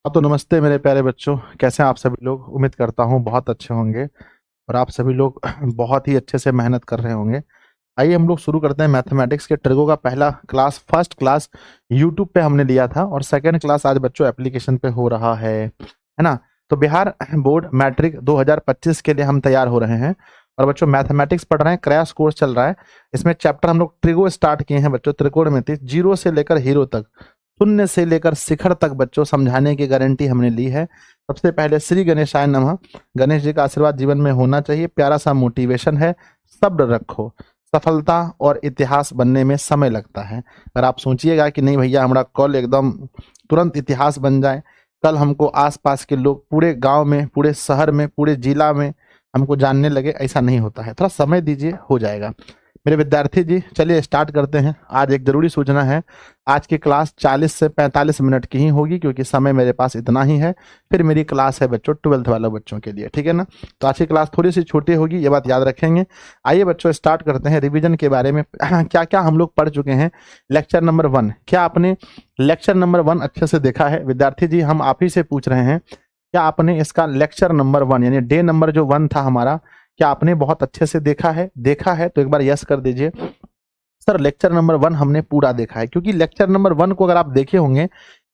तो नमस्ते मेरे प्यारे बच्चों, कैसे हैं आप सभी लोग। उम्मीद करता हूँ बहुत अच्छे होंगे और आप सभी लोग बहुत ही अच्छे से मेहनत कर रहे होंगे। आइए हम लोग शुरू करते हैं। मैथमेटिक्स के ट्रिगो का पहला क्लास, फर्स्ट क्लास यूट्यूब पे हमने लिया था और सेकंड क्लास आज बच्चों एप्लीकेशन पे हो रहा है ना। तो बिहार बोर्ड मैट्रिक 2025 के लिए हम तैयार हो रहे हैं और बच्चों मैथमेटिक्स पढ़ रहे हैं, क्रैश कोर्स चल रहा है। इसमें चैप्टर हम लोग ट्रिगो स्टार्ट किए हैं बच्चों, त्रिकोणमिति जीरो से लेकर हीरो तक, शून्य से लेकर शिखर तक बच्चों समझाने की गारंटी हमने ली है। सबसे पहले श्री गणेशाय नमः। गणेश जी का आशीर्वाद जीवन में होना चाहिए। प्यारा सा मोटिवेशन है, सब्र रखो, सफलता और इतिहास बनने में समय लगता है। अगर आप सोचिएगा कि नहीं भैया हमारा कल एकदम तुरंत इतिहास बन जाए, कल हमको आसपास के लोग पूरे गांव में, पूरे शहर में, पूरे जिला में हमको जानने लगे, ऐसा नहीं होता है। थोड़ा समय दीजिए, हो जाएगा। मेरे विद्यार्थी जी चलिए स्टार्ट करते हैं। आज एक जरूरी सूचना है, आज की क्लास 40 से 45 मिनट की ही होगी क्योंकि समय मेरे पास इतना ही है। फिर मेरी क्लास है बच्चों 12th वाले बच्चों के लिए, ठीक है ना। तो आज की क्लास थोड़ी सी छोटी होगी, ये बात याद रखेंगे। आइए बच्चों स्टार्ट करते हैं रिवीजन के बारे में। क्या क्या हम लोग पढ़ चुके हैं। लेक्चर नंबर 1, क्या आपने लेक्चर नंबर 1 अच्छे से देखा है? विद्यार्थी जी हम आप ही से पूछ रहे हैं, क्या आपने इसका लेक्चर नंबर 1 यानी डे नंबर जो 1 था हमारा, क्या आपने बहुत अच्छे से देखा है? देखा है तो एक बार यस कर दीजिए। सर लेक्चर नंबर 1 हमने पूरा देखा है, क्योंकि लेक्चर नंबर 1 को अगर आप देखे होंगे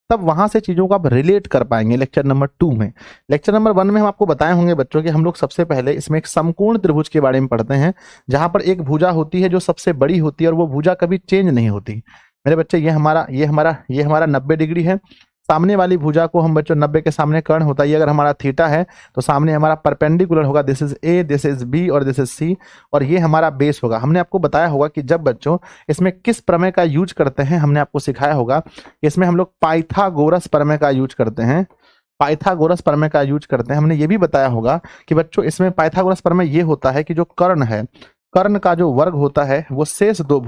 तब वहां से चीजों को आप रिलेट कर पाएंगे लेक्चर नंबर 2 में। लेक्चर नंबर 1 में हम आपको बताए होंगे बच्चों कि हम लोग सबसे पहले इसमें एक समकोण त्रिभुज के बारे में पढ़ते हैं, जहां पर एक भुजा होती है जो सबसे बड़ी होती है और वो भुजा कभी चेंज नहीं होती। मेरे बच्चे ये हमारा 90 डिग्री है। सामने वाली भुजा को हम बच्चों 90 के सामने कर्ण होता है, ये अगर हमारा थीटा है तो सामने हमारा परपेंडिकुलर होगा, this is A, this is B और दिस इज सी, और ये हमारा बेस होगा। हमने आपको बताया होगा कि जब बच्चों इसमें किस प्रमेय का यूज करते हैं, हमने आपको सिखाया होगा कि इसमें हम लोग पाइथागोरस प्रमेय का यूज करते हैं। पाइथागोरस प्रमेय का यूज करते हैं। हमने ये भी बताया होगा कि बच्चों इसमें पाइथागोरस प्रमेय ये होता है कि जो कर्ण है, कर्ण का जो वर्ग होता है वो शेष दो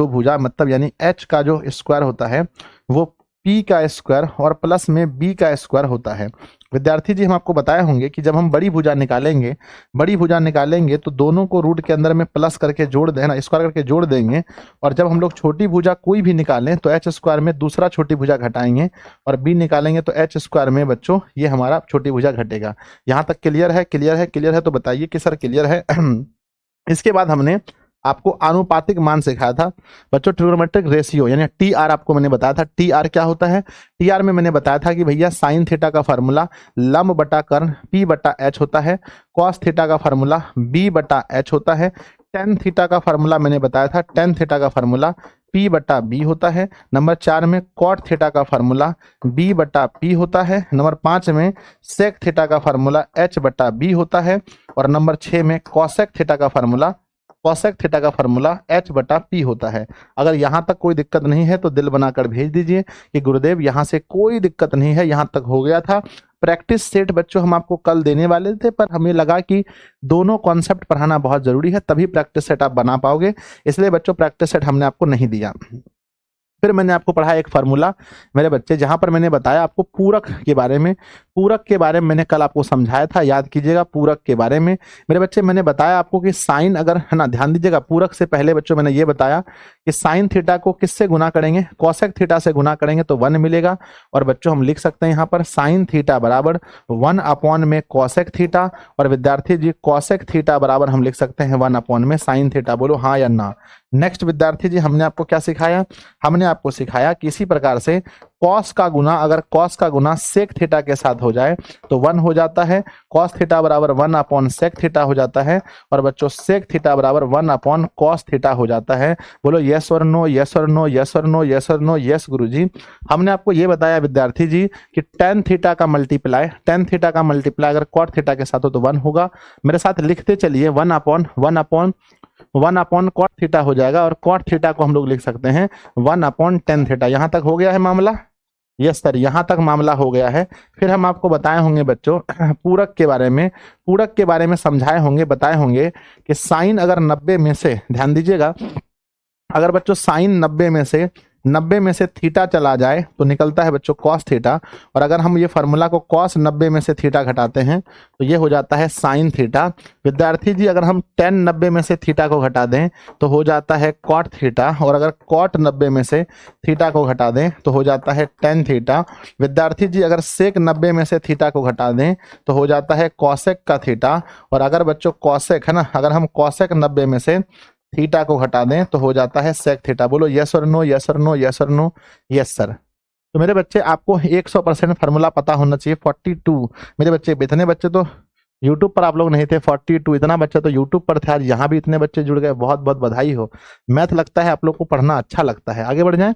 भुजा मतलब यानी एच का जो स्क्वायर होता है वो पी का स्क्वायर और प्लस में बी का स्क्वायर होता है। विद्यार्थी जी हम आपको बताए होंगे कि जब हम बड़ी भुजा निकालेंगे तो दोनों को रूट के अंदर में प्लस करके जोड़ देना, स्क्वायर करके जोड़ देंगे। और जब हम लोग छोटी भुजा कोई भी निकालें तो एच स्क्वायर में दूसरा छोटी भुजा घटाएंगे और बी निकालेंगे तो एच स्क्वायर में बच्चों ये हमारा छोटी भुजा घटेगा। यहाँ तक क्लियर है? क्लियर है तो बताइए कि सर क्लियर है। इसके बाद हमने आपको आनुपातिक मान सिखाया था बच्चों, ट्रिग्नोमेट्रिक रेशियो यानी टी आर आपको मैंने बताया था। टी आर क्या होता है? टी आर में मैंने बताया था कि भैया साइन थीटा का फार्मूला लंब बटा कर्ण पी बटा एच होता है, कॉस थीटा का फार्मूला बी बटा एच होता है, टेन थीटा का फार्मूला मैंने बताया था, टेन थीटा का फार्मूला पी बटा बी होता है। नंबर 4 में कॉट थीटा का फार्मूला बी बटा पी होता है। नंबर 5 में सेक थीटा का फार्मूला एच बटा बी होता है। और नंबर 6 में कॉसेक थीटा का फार्मूला एच बटा पी होता है। अगर यहाँ तक कोई दिक्कत नहीं है तो दिल बनाकर भेज दीजिए कि गुरुदेव यहाँ से कोई दिक्कत नहीं है, यहाँ तक हो गया था। प्रैक्टिस सेट बच्चों हम आपको कल देने वाले थे, पर हमें लगा कि दोनों कॉन्सेप्ट पढ़ाना बहुत जरूरी है, तभी प्रैक्टिस सेट आप बना पाओगे, इसलिए बच्चों प्रैक्टिस सेट हमने आपको नहीं दिया। फिर मैंने आपको पढ़ाया एक फार्मूला मेरे बच्चे, जहां पर मैंने बताया आपको पूरक के बारे में। पूरक के बारे में मैंने कल आपको समझाया था, याद कीजिएगा। पूरक के बारे में मेरे बच्चे मैंने बताया आपको कि साइन अगर है ना, ध्यान दीजिएगा, पूरक से पहले बच्चों मैंने ये बताया कि साइन थीटा को किससे गुना करेंगे? कॉसेक थीटा से गुना करेंगे तो 1 मिलेगा। और बच्चों हम लिख सकते हैं यहाँ पर साइन थीटा बराबर 1 अपॉन में कॉसेक थीटा। और विद्यार्थी जी कॉसेक थीटा बराबर हम लिख सकते हैं 1 अपॉन में साइन थीटा। बोलो हाँ या ना। नेक्स्ट विद्यार्थी जी हमने आपको क्या सिखाया? हमने आपको सिखाया कि इसी प्रकार से कॉस का गुना, अगर कॉस का गुना सेक थीटा के साथ हो जाए तो 1 हो जाता है। कॉस थीटा बराबर 1 अपॉन सेक थीटा हो जाता है। और बच्चों सेक थीटा बराबर 1 अपॉन कॉस थीटा हो जाता है। बोलो यस और नो, यस और नो, यस और नो, यस और नो, यस गुरुजी। हमने आपको ये बताया विद्यार्थी जी कि टेन थीटा का मल्टीप्लाई अगर कॉट थीटा के साथ हो तो 1 होगा। मेरे साथ लिखते चलिए, 1 अपॉन कॉट थीटा हो जाएगा और कॉट थीटा को हम लोग लिख सकते हैं 1 अपॉन टेन थीटा। यहां तक हो गया है मामला? यस सर, यहां तक मामला हो गया है। फिर हम आपको बताए होंगे बच्चों पूरक के बारे में समझाए होंगे, बताए होंगे कि साइन अगर 90 में से, ध्यान दीजिएगा, अगर बच्चों साइन 90 में से 90 में से थीटा चला जाए तो निकलता है बच्चों कॉस थीटा, और अगर हम ये फार्मूला को कॉस 90 में से थीटा घटाते हैं तो ये हो जाता है साइन थीटा। विद्यार्थी जी अगर हम टेन 90 में से थीटा को घटा दें तो हो जाता है कॉट थीटा, और अगर कॉट 90 में से थीटा को घटा दें तो हो जाता है टेन थीटा। विद्यार्थी जी अगर सेक 90 में से थीटा को घटा दें तो हो जाता है कॉसेक का थीटा, और अगर बच्चों कॉसेक है ना, अगर हम कॉसेक 90 में से थीटा को घटा दें तो हो जाता है सेक थीटा। बोलो यस और नो, यस और नो, यस और नो, यस सर। तो मेरे बच्चे आपको 100% फार्मूला पता होना चाहिए। 42 मेरे बच्चे, इतने बच्चे तो यूट्यूब पर आप लोग नहीं थे, 42 इतना बच्चा तो यूट्यूब पर थे, आज यहाँ भी इतने बच्चे जुड़ गए, बहुत बहुत बधाई हो। मैथ लगता है आप लोग को पढ़ना अच्छा लगता है। आगे बढ़ जाएं।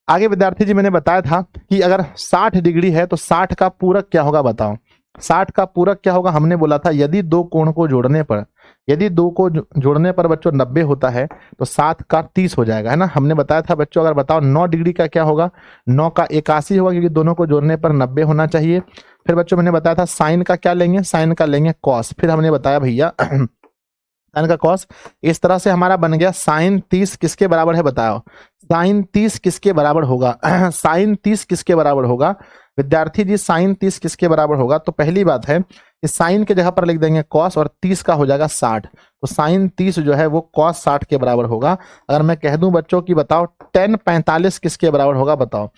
आगे विद्यार्थी जी मैंने बताया था कि अगर 60 डिग्री है तो 60 का पूरक क्या होगा बताओ। 60 का पूरक क्या होगा, हमने बोला था यदि दो कोण को जोड़ने पर, यदि दो को जोड़ने पर बच्चों 90 होता है तो 7 का 30 हो जाएगा, है ना। हमने बताया था बच्चों, अगर बताओ 9 डिग्री का क्या होगा, 9 का 81 होगा, क्योंकि दोनों को जोड़ने पर 90 होना चाहिए। फिर बच्चों मैंने बताया था साइन का क्या लेंगे, साइन का लेंगे कॉस। फिर हमने बताया भैया साइन का कॉस। इस तरह से हमारा बन गया साइन 30 किसके बराबर है बताओ, साइन 30 किसके बराबर होगा साइन 30 किसके बराबर होगा विद्यार्थी जी, साइन 30 किसके बराबर होगा। तो पहली बात है इस साइन के जगह पर लिख देंगे कॉस, और 30 का हो जाएगा 60, तो साइन 30 जो है वो कॉस 60 के बराबर होगा। अगर मैं कह दूं बच्चों की बताओ टेन 45 किसके बराबर होगा बताओ,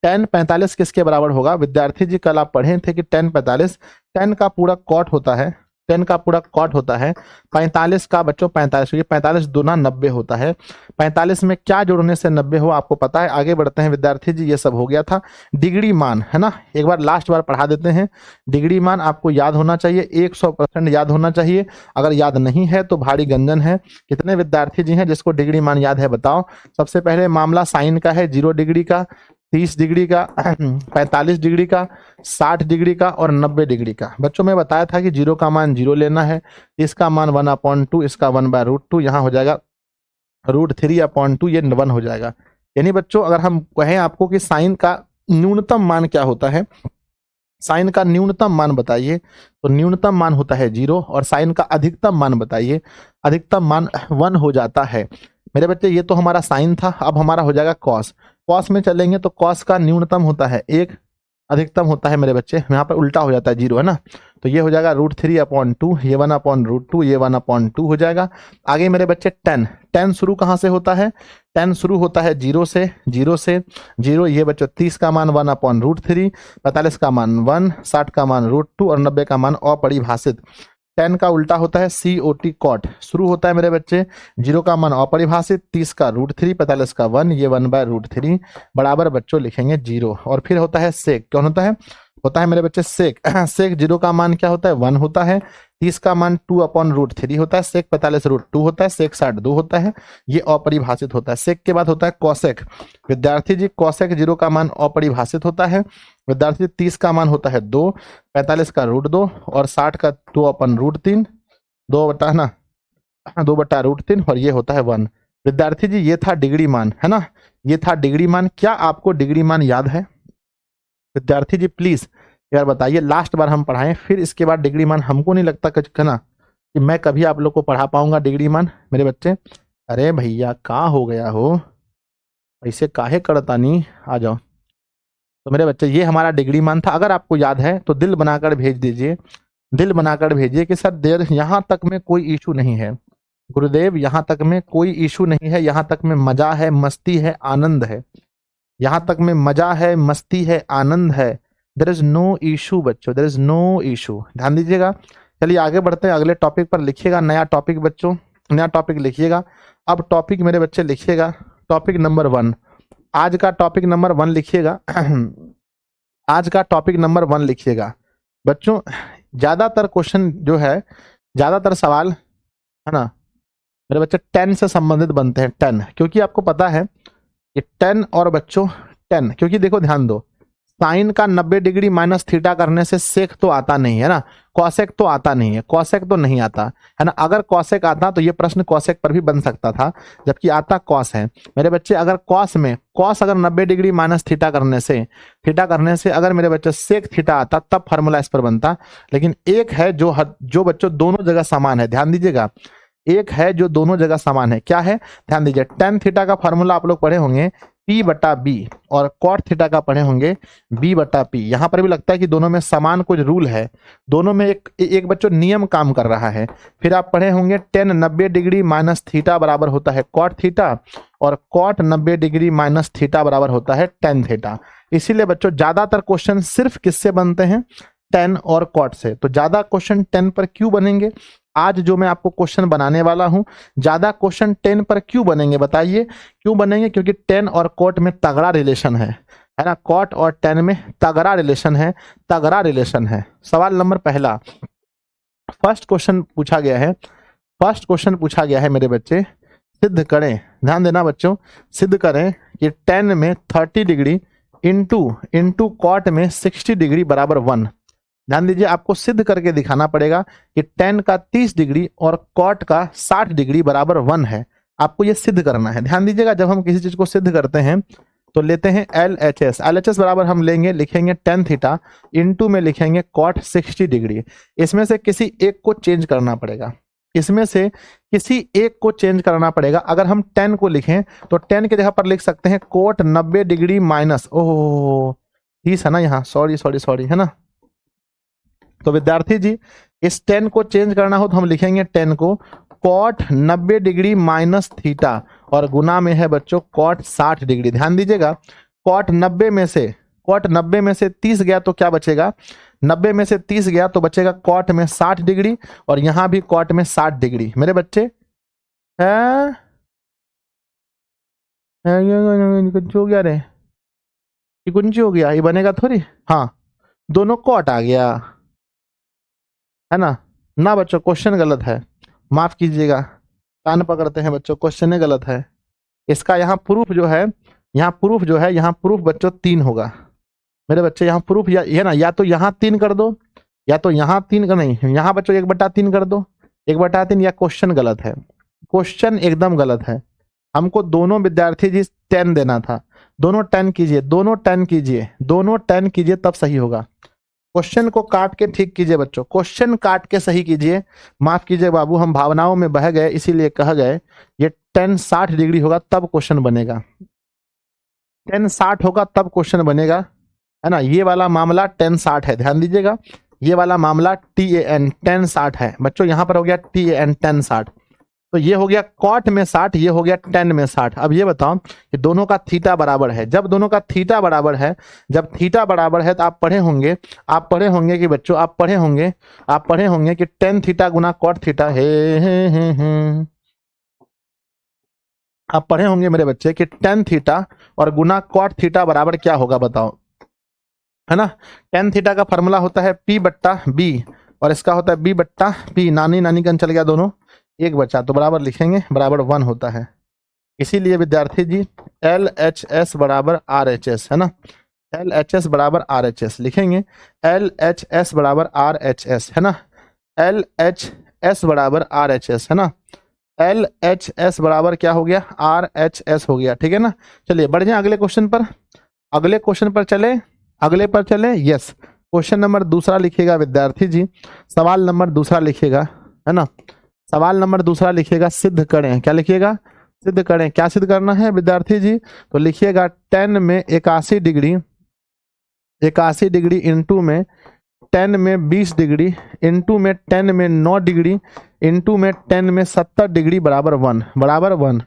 टेन 45 किसके बराबर होगा। विद्यार्थी जी कल आप पढ़े थे कि टेन 45, टेन का पूरा कॉट होता है, 10 का पूरा कॉट होता है, 45 का बच्चों 45, क्योंकि 45 दूना 90 होता है। 45 में क्या जोड़ने से 90 हो आपको पता है। आगे बढ़ते हैं विद्यार्थी जी, ये सब हो गया था। डिग्री मान है ना, एक बार लास्ट बार पढ़ा देते हैं। डिग्री मान आपको याद होना चाहिए, 100% याद होना चाहिए। अगर याद नहीं है तो भारी गंजन है। कितने विद्यार्थी जी हैं जिसको डिग्री मान याद है बताओ। सबसे पहले मामला साइन का है, 0 डिग्री का, 30 डिग्री का, 45 डिग्री का, 60 डिग्री का और 90 डिग्री का। बच्चों में बताया था कि 0 का मान 0 लेना है, इसका मान 1/2, इसका 1/√2, यहाँ हो जाएगा √3/2, ये 1 हो जाएगा। यानी बच्चों अगर हम कहें आपको कि साइन का न्यूनतम मान क्या होता है, साइन का न्यूनतम मान बताइए, तो न्यूनतम मान होता है 0, और साइन का अधिकतम मान बताइए, अधिकतम मान 1 हो जाता है। मेरे बच्चे ये तो हमारा साइन था, अब हमारा हो जाएगा कॉस। कॉस में चलेंगे तो कॉस का न्यूनतम होता है 1, अधिकतम होता है मेरे बच्चे, यहाँ पर उल्टा हो जाता है 0, है ना। तो ये हो जाएगा √3/2, ये 1/√2, ये 1/2 हो जाएगा। आगे मेरे बच्चे 10, 10 शुरू कहाँ से होता है, 10 शुरू होता है 0 से, 0 से 0, ये बच्चों 30 का मान 1/√3, 45 का मान 1, 60 का मान √2 और 90 का मान अपरिभाषित। 10 का उल्टा होता है COT कॉट, शुरू होता है मेरे बच्चे 0 का मान अपरिभाषित, 30 का √3, 45 का 1, ये 1/√3 बराबर बच्चों लिखेंगे 0। और फिर होता है सेक, कौन होता है, होता है मेरे बच्चे सेक। सेक 0 का मान क्या होता है 1 होता है, 30 का मान 2/√3 होता है, सेक 45 √2 होता है, सेक 60 2 होता है, ये अपरिभाषित होता है। सेक के बाद होता है कॉसेक। विद्यार्थी जी कॉसेक 0 का मान अपरिभाषित होता है। विद्यार्थी 30 का मान होता है 2, 45 का √2 और 60 का 2/√3, 2 बटा ना 2/√3 और ये होता है 1। विद्यार्थी जी ये था डिग्री मान, है ना, ये था डिग्री मान। क्या आपको डिग्री मान याद है विद्यार्थी जी, प्लीज यार बताइए। लास्ट बार हम पढ़ाएं, फिर इसके बाद डिग्री मान हमको नहीं लगता कहना कि मैं कभी आप लोग को पढ़ा पाऊंगा डिग्री मान मेरे बच्चे। अरे भैया कहाँ हो गया हो, ऐसे काहे करता नहीं, आ जाओ। तो मेरे बच्चे ये हमारा डिग्री मान था। अगर आपको याद है तो दिल बनाकर भेज दीजिए, दिल बनाकर भेजिए कि सर देर यहाँ तक में कोई इशू नहीं है गुरुदेव, यहाँ तक में कोई इशू नहीं है, यहाँ तक में मजा है, मस्ती है, आनंद है, यहाँ तक में मजा है, मस्ती है, आनंद है। देर इज नो इशू बच्चों, देर इज नो इशू, ध्यान दीजिएगा। चलिए आगे बढ़ते हैं, अगले टॉपिक पर लिखिएगा नया टॉपिक बच्चों, नया टॉपिक लिखिएगा। अब टॉपिक मेरे बच्चे लिखिएगा, टॉपिक नंबर 1, आज का टॉपिक नंबर 1 लिखिएगा। आज का टॉपिक नंबर 1 लिखिएगा बच्चों। ज्यादातर क्वेश्चन जो है, ज्यादातर सवाल है ना मेरे बच्चे 10 से संबंधित बनते हैं, 10, क्योंकि आपको पता है कि 10 और बच्चों 10, क्योंकि देखो ध्यान दो, साइन का 90 डिग्री माइनस थीटा करने से सेक तो आता नहीं है ना, कॉसेक तो आता नहीं है, कॉसेक तो नहीं आता है ना। अगर कॉसेक आता तो ये प्रश्न कॉसेक पर भी बन सकता था, जबकि आता कॉस है मेरे बच्चे। अगर कॉस में कॉस अगर 90 डिग्री माइनस थीटा करने से अगर मेरे बच्चे सेक थीटा आता तब फार्मूला इस पर बनता। लेकिन एक है जो बच्चों दोनों जगह समान है, ध्यान दीजिएगा, एक है जो दोनों जगह समान है, क्या है ध्यान दीजिए। tan थीटा का फार्मूला आप लोग पढ़े होंगे P बटा B और कॉट थीटा का पढ़े होंगे B बटा P। यहाँ पर भी लगता है कि दोनों में समान कुछ रूल है, दोनों में एक बच्चों नियम काम कर रहा है। फिर आप पढ़े होंगे tan 90 डिग्री माइनस थीटा बराबर होता है कॉट थीटा और कॉट 90 डिग्री माइनस थीटा बराबर होता है tan थीटा। इसीलिए बच्चों ज्यादातर क्वेश्चन सिर्फ किससे बनते हैं, tan और कॉट से। तो ज्यादा क्वेश्चन tan पर क्यों बनेंगे, आज जो मैं आपको क्वेश्चन बनाने वाला हूं ज्यादा क्वेश्चन tan पर क्यों बनेंगे, बताइए क्यों बनेंगे? क्योंकि tan और कॉट में तगड़ा रिलेशन है ना, कॉट और tan में तगड़ा रिलेशन है, तगड़ा रिलेशन है। सवाल नंबर पहला, फर्स्ट क्वेश्चन पूछा गया है, फर्स्ट क्वेश्चन पूछा गया है मेरे बच्चे, सिद्ध करें, ध्यान देना बच्चों, सिद्ध करें कि tan में 30 डिग्री इंटू कॉट में 60 डिग्री बराबर 1। ध्यान दीजिए, आपको सिद्ध करके दिखाना पड़ेगा कि tan का 30 डिग्री और कॉट का 60 डिग्री बराबर 1 है। आपको ये सिद्ध करना है। ध्यान दीजिएगा, जब हम किसी चीज को सिद्ध करते हैं तो लेते हैं LHS। LHS बराबर हम लेंगे, लिखेंगे tan थीटा इंटू में लिखेंगे कॉट 60 डिग्री। इसमें से किसी एक को चेंज करना पड़ेगा, इसमें से किसी एक को चेंज करना पड़ेगा। अगर हम tan को लिखें तो tan की जगह पर लिख सकते हैं कोट 90 डिग्री माइनस, ओह 30 है ना यहाँ, सॉरी है ना। तो विद्यार्थी जी इस tan को चेंज करना हो तो हम लिखेंगे tan को कॉट 90 डिग्री माइनस थीटा और गुना में है बच्चों कॉट 60 डिग्री। ध्यान दीजिएगा, कॉट 90 में से 30 गया तो क्या बचेगा, 90 में से 30 गया तो बचेगा कॉट में 60 डिग्री और यहां भी कॉट में 60 डिग्री। मेरे बच्चे कुछ हो गया रे, ये कुछ हो गया, ये बनेगा थोड़ी, हाँ दोनों कॉट आ गया है ना। ना बच्चों क्वेश्चन गलत है, माफ कीजिएगा, कान पकड़ते हैं बच्चों, क्वेश्चन गलत है। इसका यहाँ प्रूफ जो है, यहाँ प्रूफ बच्चों 3 होगा मेरे बच्चे। यहाँ प्रूफ ये ना, या तो यहाँ 3 कर दो या तो यहाँ 3 कर, नहीं यहाँ बच्चों 1/3 कर दो, 1/3, या क्वेश्चन गलत है, क्वेश्चन एकदम गलत है। हमको दोनों विद्यार्थी जी 10 देना था, दोनों 10 कीजिए, दोनों 10 कीजिए तब सही होगा। क्वेश्चन को काट के ठीक कीजिए बच्चों, क्वेश्चन काट के सही कीजिए। माफ कीजिए बाबू, हम भावनाओं में बह गए, इसीलिए कहा गए ये tan 60 डिग्री होगा तब क्वेश्चन बनेगा, tan 60 होगा तब क्वेश्चन बनेगा, है ना। ये वाला मामला tan 60 है, ध्यान दीजिएगा, ये वाला मामला tan 60 है बच्चों। यहाँ पर हो गया tan 60, तो ये हो गया कॉट में 60, ये हो गया tan में 60। अब ये बताओ कि दोनों का थीटा बराबर है, जब दोनों का थीटा बराबर है, जब थीटा बराबर है तो आप पढ़े होंगे कि बच्चों आप पढ़े होंगे कि tan थीटा गुना कॉट थीटा है। आप पढ़े होंगे मेरे बच्चे कि tan थीटा और गुना कॉट थीटा बराबर क्या होगा, बताओ, है ना। tan थीटा का फॉर्मूला होता है P बट्टा B और इसका होता है B बट्टा P। नानी कन चल गया, दोनों एक बचा तो बराबर लिखेंगे, बराबर 1 होता है। इसीलिए विद्यार्थी जी LHS बराबर RHS, है ना, LHS बराबर RHS लिखेंगे, LHS बराबर RHS, है ना, LHS बराबर RHS, है ना, LHS बराबर क्या हो गया, RHS हो गया, ठीक है ना। चलिए बढ़ जाए अगले क्वेश्चन पर, अगले पर चले, यस। क्वेश्चन नंबर दूसरा लिखिएगा विद्यार्थी जी, सवाल नंबर दूसरा लिखिएगा, है ना, सवाल नंबर दूसरा लिखिएगा, सिद्ध करें। क्या लिखिएगा, सिद्ध करें। क्या सिद्ध करना है विद्यार्थी जी, तो लिखिएगा tan में 81 डिग्री इंटू में tan में 20 डिग्री इंटू में tan में 9 डिग्री इंटू में tan में 70 डिग्री बराबर 1।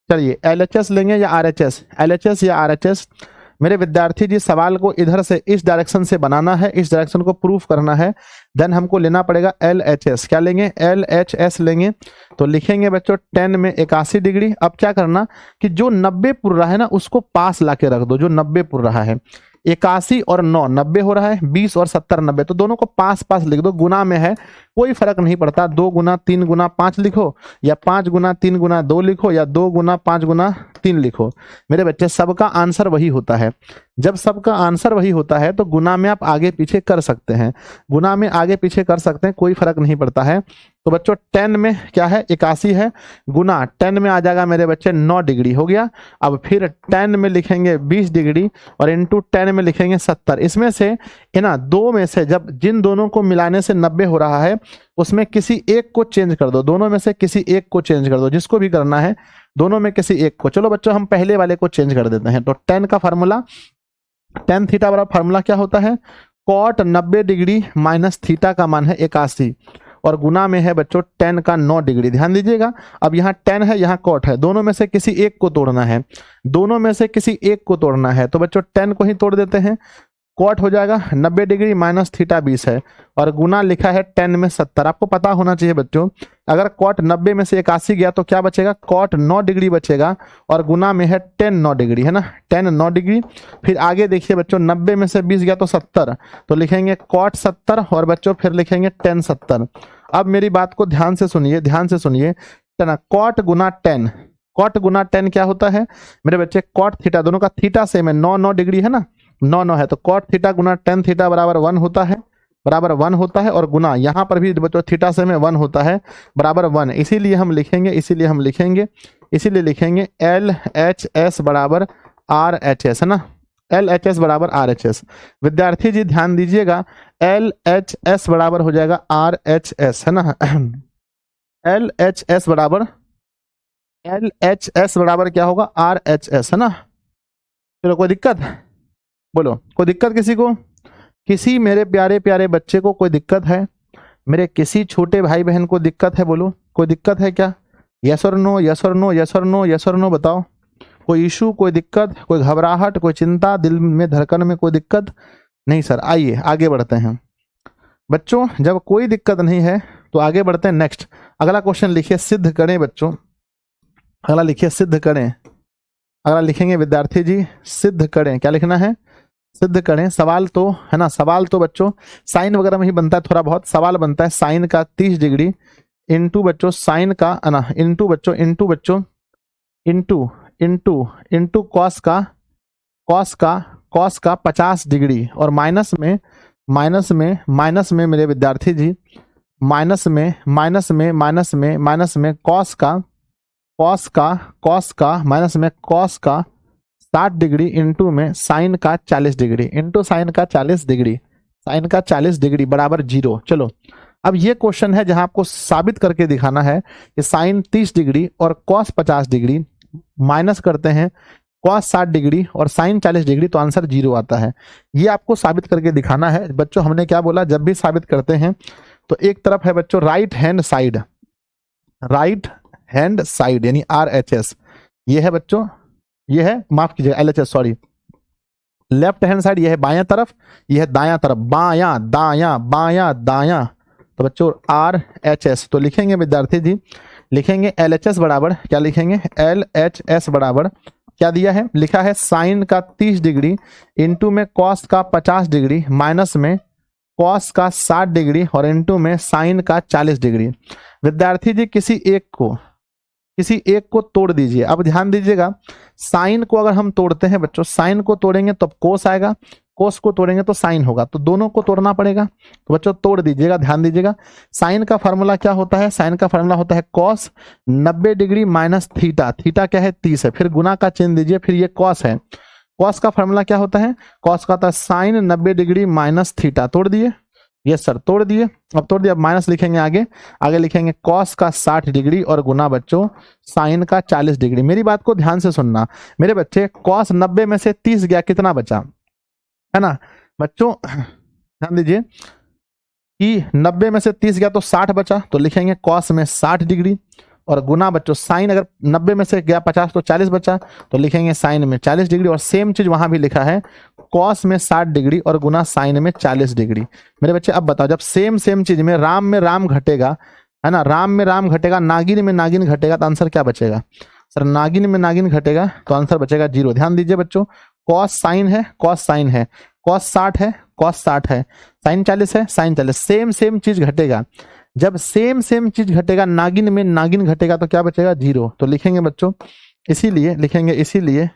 चलिए LHS लेंगे या RHS, LHS या RHS। मेरे विद्यार्थी जी सवाल को इधर से इस डायरेक्शन से बनाना है, इस डायरेक्शन को प्रूफ करना है, देन हमको लेना पड़ेगा LHS। क्या लेंगे, LHS लेंगे। तो लिखेंगे बच्चों tan में 81 डिग्री। अब क्या करना कि जो 90 पुर रहा है ना उसको पास लाके रख दो, जो 90 पुर रहा है, 81 और 9 90 हो रहा है, 20 और 70 90, तो दोनों को पास लिख दो, गुना में है कोई फर्क नहीं पड़ता, 2 गुना 3 गुना 5 लिखो या 5 गुना 3 गुना 2 लिखो या 2 गुना 5 गुना 3 लिखो। मेरे बच्चे सबका आंसर वही होता है, जब सबका आंसर वही होता है तो गुना में आप आगे पीछे कर सकते हैं, गुना में आगे पीछे कर सकते हैं, कोई फर्क नहीं पड़ता है। तो बच्चों tan में क्या है, 81 है, गुना tan में आ जाएगा मेरे बच्चे 9 डिग्री हो गया। अब फिर tan में लिखेंगे 20 डिग्री और इंटू tan में लिखेंगे 70। इसमें से है ना, दो में से जब जिन दोनों को मिलाने से 90 हो रहा है उसमें किसी एक को चेंज कर दो, दोनों में से किसी एक को चेंज कर दो, जिसको भी करना है दोनों में किसी एक को। चलो बच्चों हम पहले वाले को चेंज कर देते हैं। तो टेन का फार्मूला, टेन थीटा बराबर फार्मूला क्या होता है, कॉट 90 डिग्री माइनस थीटा का मान है 81 और गुना में है बच्चों टेन का 9 डिग्री। ध्यान दीजिएगा, अब यहाँ टेन है, यहाँ कॉट है, दोनों में से किसी एक को तोड़ना है, दोनों में से किसी एक को तोड़ना है। तो बच्चों टेन को ही तोड़ देते हैं, कॉट हो जाएगा 90 डिग्री माइनस थीटा 20 है और गुना लिखा है 10 में 70। आपको पता होना चाहिए बच्चों, अगर कॉट 90 में से 81 गया तो क्या बचेगा, कॉट 9 डिग्री बचेगा और गुना में है 10 9 डिग्री, है ना, 10 9 डिग्री। फिर आगे देखिए बच्चों, 90 में से 20 गया तो 70, तो लिखेंगे कॉट 70 और बच्चों फिर लिखेंगे 10 70। अब मेरी बात को ध्यान से सुनिए, ध्यान से सुनिए, कॉट गुना 10, कॉट गुना 10 क्या होता है मेरे बच्चे, कॉट थीटा, दोनों का थीटा सेम है, 9 9 डिग्री है ना, 9 9 है, तो कॉट थीटा गुना 10 थीटा बराबर 1 होता है, बराबर 1 होता है। और गुना यहाँ पर भी बच्चों थीटा सेम है 1 होता है, बराबर 1। इसीलिए हम लिखेंगे एल एच एस बराबर आर एच एस, है ना, एल एच एस बराबर आर एच एस। विद्यार्थी जी ध्यान दीजिएगा, एल एच एस बराबर हो जाएगा आर एच एस, है ना, एल एच एस बराबर क्या होगा, आर एच एस, है ना। चलो कोई दिक्कत, बोलो कोई दिक्कत किसी को, किसी मेरे प्यारे प्यारे बच्चे को कोई दिक्कत है, मेरे किसी छोटे भाई बहन को दिक्कत है, बोलो कोई दिक्कत है क्या, यस और नो, यस और नो, यस और नो, यस और नो बताओ। कोई इशू, कोई दिक्कत, कोई घबराहट, कोई चिंता, दिल में धड़कन में कोई दिक्कत नहीं सर। आइए आगे बढ़ते हैं बच्चों, जब कोई दिक्कत नहीं है तो आगे बढ़ते हैं। नेक्स्ट अगला क्वेश्चन लिखिए, सिद्ध करें बच्चों, अगला लिखिए सिद्ध करें, अगला लिखेंगे विद्यार्थी जी सिद्ध करें। क्या लिखना है, सिद्ध करें। सवाल तो है ना, सवाल तो बच्चों साइन वगैरह में ही बनता है, थोड़ा बहुत सवाल बनता है, साइन का 30 डिग्री इंटू बच्चों साइन का, है ना, इंटू बच्चों इंटू कॉस का 50 डिग्री और माइनस में मेरे विद्यार्थी जी माइनस में कॉस का माइनस में कॉस का 60 डिग्री इंटू में साइन का 40 डिग्री, इंटू साइन का 40 डिग्री, साइन का 40 डिग्री बराबर 0। चलो अब ये क्वेश्चन है जहां आपको साबित करके दिखाना है कि साइन 30 डिग्री और कॉस 50 डिग्री माइनस करते हैं कॉस 60 डिग्री और साइन 40 डिग्री तो आंसर 0 आता है। ये आपको साबित करके दिखाना है बच्चों। हमने क्या बोला, जब भी साबित करते हैं तो एक तरफ है बच्चों राइट हैंड साइड यानी RHS, ये है बच्चों, ये है, माफ कीजिएगा LHS sorry, left hand side ये है बायां तरफ, ये है दायां तरफ, बायां दायां, तो बच्चों RHS। तो लिखेंगे विद्यार्थी जी, लिखेंगे LHS बराबर क्या लिखेंगे, LHS बराबर क्या दिया है, लिखा है साइन का 30 डिग्री इंटू में कॉस का 50 डिग्री माइनस में कॉस का 60 डिग्री और इंटू में साइन का 40 डिग्री। विद्यार्थी जी किसी एक को तोड़ दीजिए। अब ध्यान दीजिएगा, साइन को अगर हम तोड़ते हैं बच्चों, साइन को तोड़ेंगे तो कोस आएगा, कोस को तोड़ेंगे तो साइन होगा, तो दोनों को तोड़ना पड़ेगा। तो बच्चों तोड़ दीजिएगा, ध्यान दीजिएगा। साइन का फार्मूला क्या होता है, साइन का फार्मूला होता है cos 90 degree minus theta, theta क्या है 30 है, फिर गुना का चिन्ह दीजिए, फिर ये कॉस है, कॉस का फार्मूला क्या होता है, कॉस का होता है साइन 90 डिग्री माइनस थीटा। तोड़ दिए, यस सर तोड़ दिए। अब तोड़ दिया, अब माइनस लिखेंगे, आगे लिखेंगे कॉस का 60 डिग्री और गुना बच्चों साइन का 40 डिग्री। मेरी बात को ध्यान से सुनना मेरे बच्चे, कॉस 90 में से 30 गया, कितना बचा, है ना बच्चों, ध्यान दीजिए कि 90 में से 30 गया तो 60 बचा, तो लिखेंगे कॉस में 60 डिग्री और गुना बच्चों साइन, अगर 90 में से गया 50 तो 40 बचा, तो लिखेंगे साइन में 40 डिग्री और सेम चीज वहां भी लिखा है, कॉस में 60 डिग्री और गुना साइन में 40 डिग्री। मेरे बच्चे अब बताओ, जब सेम चीज में राम घटेगा, है ना, राम में राम घटेगा, नागिन में नागिन घटेगा, तो आंसर क्या बचेगा सर, नागिन में नागिन घटेगा तो आंसर बचेगा 0। ध्यान दीजिए बच्चों, कॉस साइन है, कॉस 60 है, कॉस 60 है, साइन 40 है, साइन 40, सेम चीज घटेगा। जब सेम चीज घटेगा, नागिन में नागिन घटेगा तो क्या बचेगा 0। तो लिखेंगे बच्चों, इसीलिए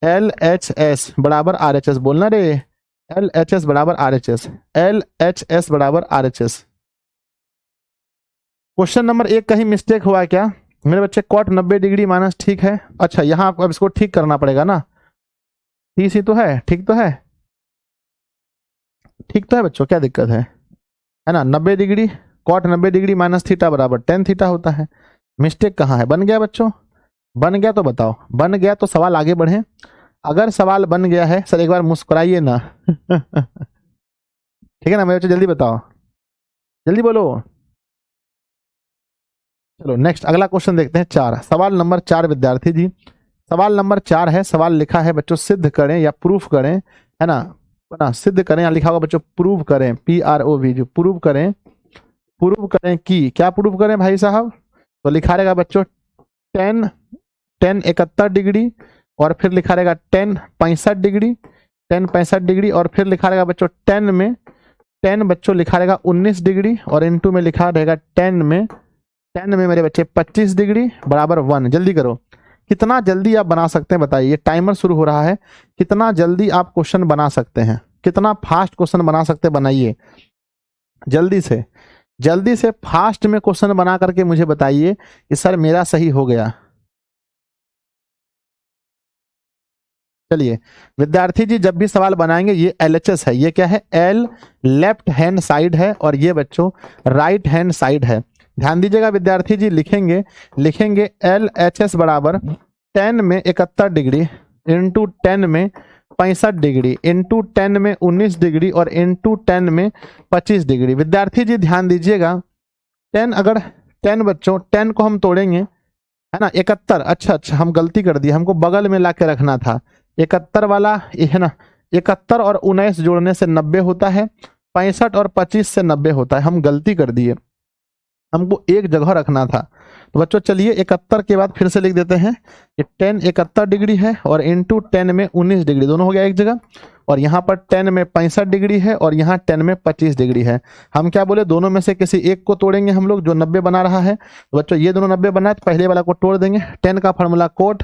LHS बराबर RHS, बोलना रे, LHS बराबर RHS, LHS बराबर RHS। क्वेश्चन नंबर 1 का ही मिस्टेक हुआ क्या मेरे बच्चे, कॉट 90 डिग्री माइनस, ठीक है, अच्छा यहां आपको अब इसको ठीक करना पड़ेगा ना, 30 ही तो है, ठीक तो है बच्चों, क्या दिक्कत है ना, 90 degree cot 90 degree minus theta बराबर 10 थीटा होता है। मिस्टेक कहाँ है, बन गया बच्चों, बन गया तो बताओ, बन गया तो सवाल आगे बढ़े। अगर सवाल बन गया है सर एक बार मुस्कुराइए ना। ठीक है ना मेरे बच्चे, जल्दी बताओ, जल्दी बोलो। चलो नेक्स्ट अगला क्वेश्चन देखते हैं। 4 सवाल नंबर 4 विद्यार्थी जी, सवाल नंबर 4 है, सवाल लिखा है बच्चों सिद्ध करें या प्रूफ करें, है ना सिद्ध करें, या लिखा होगा बच्चों प्रूव करें, PROV, जो प्रूव करें, प्रूव करें कि क्या प्रूव करें भाई साहब, तो लिखा रहेगा बच्चों 10 10 71 डिग्री, और फिर लिखा रहेगा 10 65 डिग्री, 10 65 डिग्री, और फिर लिखा रहेगा बच्चों 10 में 10 बच्चों लिखा रहेगा 19 डिग्री, और इनटू में लिखा रहेगा 10 में मेरे बच्चे 25 डिग्री बराबर 1। जल्दी करो, कितना जल्दी आप बना सकते हैं बताइए, टाइमर शुरू हो रहा है, कितना जल्दी आप क्वेश्चन बना सकते हैं, कितना फास्ट क्वेश्चन बना सकते हैं, बनाइए जल्दी से फास्ट में क्वेश्चन बना करके मुझे बताइए कि सर मेरा सही हो गया। चलिए विद्यार्थी जी जब भी सवाल बनाएंगे, ये LHS है, ये क्या है, L लेफ्ट हैंड साइड है, और ये बच्चों राइट हैंड साइड है। ध्यान दीजिएगा विद्यार्थी जी, लिखेंगे LHS बराबर 10 में 71 डिग्री इंटू 10 में 65 डिग्री इंटू 10 में 19 डिग्री और इंटू 10 में 25 डिग्री। विद्यार्थी जी ध्यान दीजिएगा, 10 अगर 10 बच्चों 10 को हम तोड़ेंगे, है ना 71, अच्छा हम गलती कर दिए, हमको बगल में ला के रखना था, 71 वाला है ना, 71 और 19 जोड़ने से 90 होता है, 65 और 25 से 90 होता है, हम गलती कर दिए, हमको एक जगह रखना था। तो बच्चों चलिए 71 के बाद फिर से लिख देते हैं, ये 10 71 डिग्री है और इंटू 10 में 19 डिग्री, दोनों हो गया एक जगह, और यहाँ पर 10 में 65 डिग्री है और यहाँ 10 में 25 डिग्री है। हम क्या बोले, दोनों में से किसी एक को तोड़ेंगे हम लोग जो 90 बना रहा है। तो बच्चों ये दोनों 90 बना है, तो पहले वाला को तोड़ देंगे। 10 का formula cot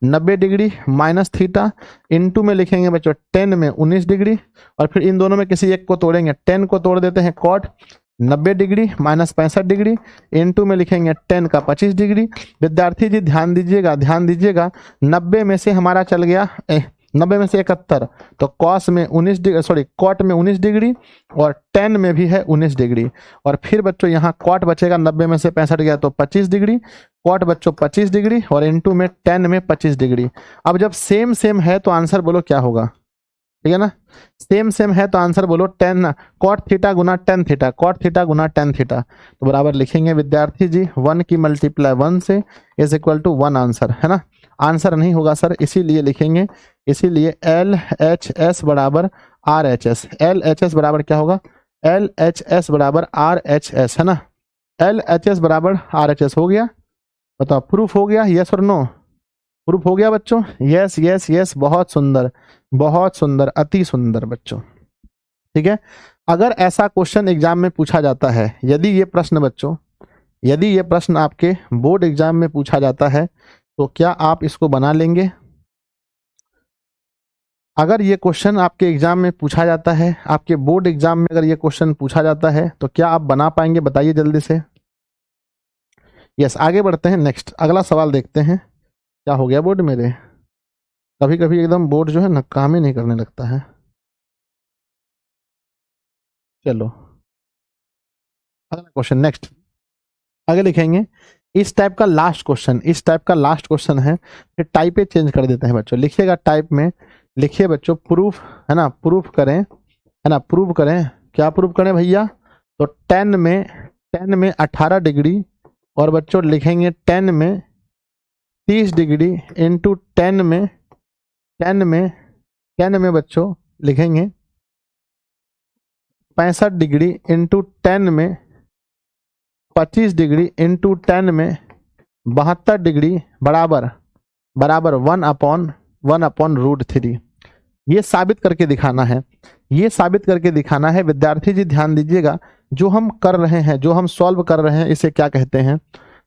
90 degree minus theta, into में लिखेंगे बच्चों 10 में 19 डिग्री, और फिर इन दोनों में किसी एक को तोड़ेंगे, 10 को तोड़ देते हैं cot 90 degree minus 65 degree, into में लिखेंगे 10 का 25 डिग्री। विद्यार्थी जी ध्यान दीजिएगा 90 में से हमारा चल गया 90 में से 71, तो कॉस में 19 डिग्री, सॉरी कॉट में 19 डिग्री, और 10 में भी है 19 डिग्री, और फिर बच्चों यहाँ कॉट बचेगा, 90 में से 65 गया तो 25 डिग्री, कॉट बच्चों 25 डिग्री, और इंटू में 10 में 25 डिग्री। अब जब सेम है तो आंसर बोलो क्या होगा, ठीक है ना, सेम है तो आंसर बोलो 10 कॉट थीटा गुना 10 थीटा, कॉट थीटा गुना 10 थीटा, तो बराबर लिखेंगे विद्यार्थी जी 1 की मल्टीप्लाई 1 से इज इक्वल टू 1 आंसर, है ना। आंसर नहीं होगा सर, इसीलिए लिखेंगे, इसीलिए LHS बराबर RHS, LHS बराबर क्या होगा, LHS बराबर RHS, है ना, LHS बराबर RHS हो गया। बताओ प्रूफ हो गया, यस और नो, प्रूफ हो गया बच्चों, यस, बहुत सुंदर, अति सुंदर बच्चों, ठीक है। अगर ऐसा क्वेश्चन एग्जाम में पूछा जाता है, यदि ये प्रश्न आपके बोर्ड एग्जाम में पूछा जाता है, तो क्या आप इसको बना लेंगे? अगर ये क्वेश्चन आपके एग्जाम में पूछा जाता है, आपके बोर्ड एग्जाम में अगर ये क्वेश्चन पूछा जाता है, तो क्या आप बना पाएंगे, बताइए जल्दी से। यस, आगे बढ़ते हैं, नेक्स्ट अगला सवाल देखते हैं। क्या हो गया बोर्ड मेरे, कभी कभी एकदम बोर्ड जो है ना काम ही नहीं करने लगता है। चलो अगला क्वेश्चन, नेक्स्ट आगे लिखेंगे, इस टाइप का लास्ट क्वेश्चन है, फिर टाइप पे चेंज कर देते हैं बच्चों। लिखिएगा टाइप में, लिखिए बच्चों प्रूफ, है ना, प्रूफ करें, है ना, प्रूफ करें, क्या प्रूफ करें भैया, तो 10 में 18 डिग्री, और बच्चों लिखेंगे 10 में 30 डिग्री इंटू 10 में बच्चों लिखेंगे 65 डिग्री इंटू 10 में 25 डिग्री इंटू 10 में 72 डिग्री बराबर 1/√3। ये साबित करके दिखाना है, विद्यार्थी जी ध्यान दीजिएगा, जो हम कर रहे हैं, जो हम सॉल्व कर रहे हैं, इसे क्या कहते हैं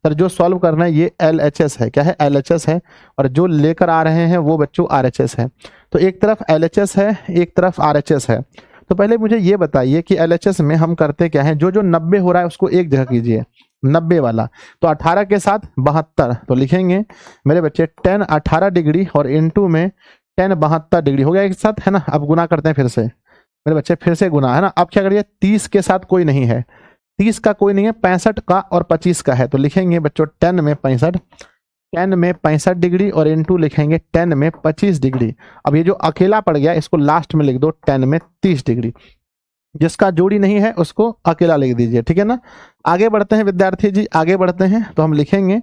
सर, जो सॉल्व करना है ये LHS है, क्या है, LHS है, और जो लेकर आ रहे हैं वो बच्चों RHS है। तो एक तरफ LHS है, एक तरफ RHS है। तो पहले मुझे ये बताइए कि LHS में हम करते क्या है, जो 90 हो रहा है उसको एक जगह कीजिए, 90 वाला, तो 18 के साथ 72, तो लिखेंगे मेरे बच्चे 10 18 डिग्री और इंटू में 10 72 डिग्री हो गया एक साथ, है ना। अब गुना करते हैं फिर से मेरे बच्चे, फिर से गुना, है ना। अब क्या करिए, 30 के साथ कोई नहीं है, 30 का कोई नहीं है, 65 का और 25 का है, तो लिखेंगे बच्चों 10 में 65, 10 में 65 डिग्री और इनटू लिखेंगे 10 में 25 डिग्री। अब ये जो अकेला पड़ गया इसको लास्ट में लिख दो 10 में 30 डिग्री। जिसका जोड़ी नहीं है उसको अकेला लिख दीजिए, ठीक है ना। आगे बढ़ते हैं विद्यार्थी जी, आगे बढ़ते हैं तो हम लिखेंगे